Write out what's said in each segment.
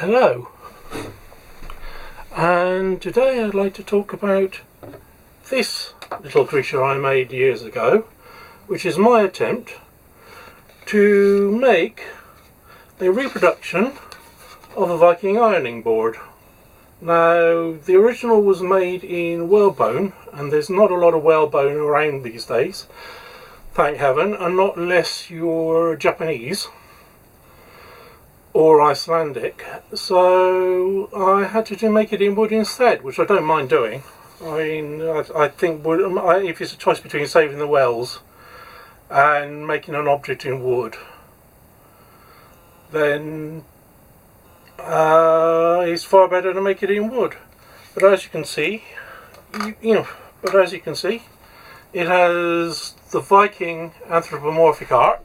Hello, and today I'd like to talk about this little creature I made years ago, which is my attempt to make a reproduction of a Viking ironing board. Now, the original was made in whalebone, and there's not a lot of whalebone around these days, thank heaven, and not unless you're Japanese or Icelandic, so I had to make it in wood instead, which I don't mind doing. I mean, I think wood, if it's a choice between saving the whales and making an object in wood, then it's far better to make it in wood. But as you can see, it has the Viking anthropomorphic art,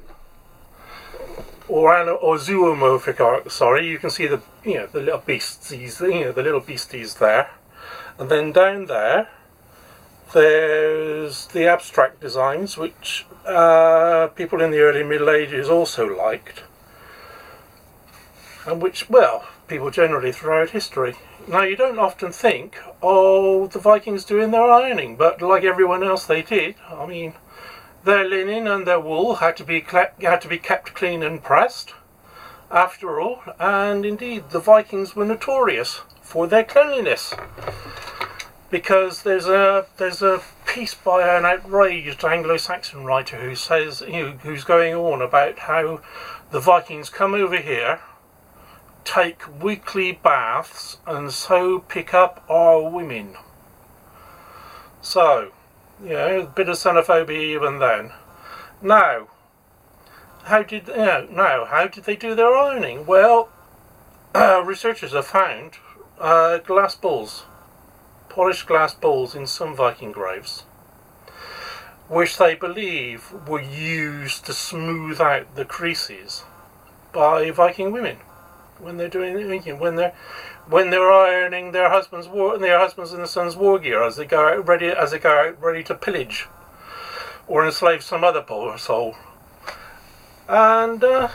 or zoomorphic art. Sorry, you can see the little beasties, the little beasties there, and then down there, there's the abstract designs, which people in the early Middle Ages also liked, and which, well, people generally throughout history. Now, you don't often think, oh, the Vikings doing their ironing, but like everyone else, they did. I mean, their linen and their wool had to be kept clean and pressed, after all, and indeed the Vikings were notorious for their cleanliness, because there's a piece by an outraged Anglo-Saxon writer who says, who's going on about how the Vikings come over here, take weekly baths, and so pick up our women. So, a bit of xenophobia even then. Now, how did they do their ironing? Well, researchers have found glass balls, polished glass balls in some Viking graves, which they believe were used to smooth out the creases by Viking women when they're when they're ironing their husbands' and their sons' war gear as they go out ready to pillage or enslave some other poor soul. And now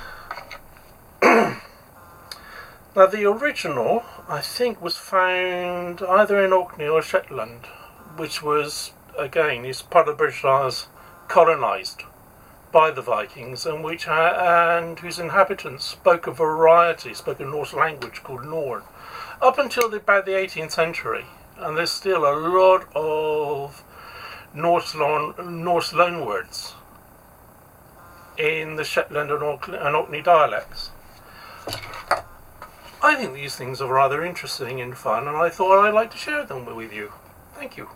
the original, I think, was found either in Orkney or Shetland, which was, again, is part of British Isles colonised by the Vikings, and whose inhabitants spoke a Norse language called Norn, up until about the 18th century, and there's still a lot of Norse loanwords in the Shetland and Orkney dialects. I think these things are rather interesting and fun, and I thought I'd like to share them with you. Thank you.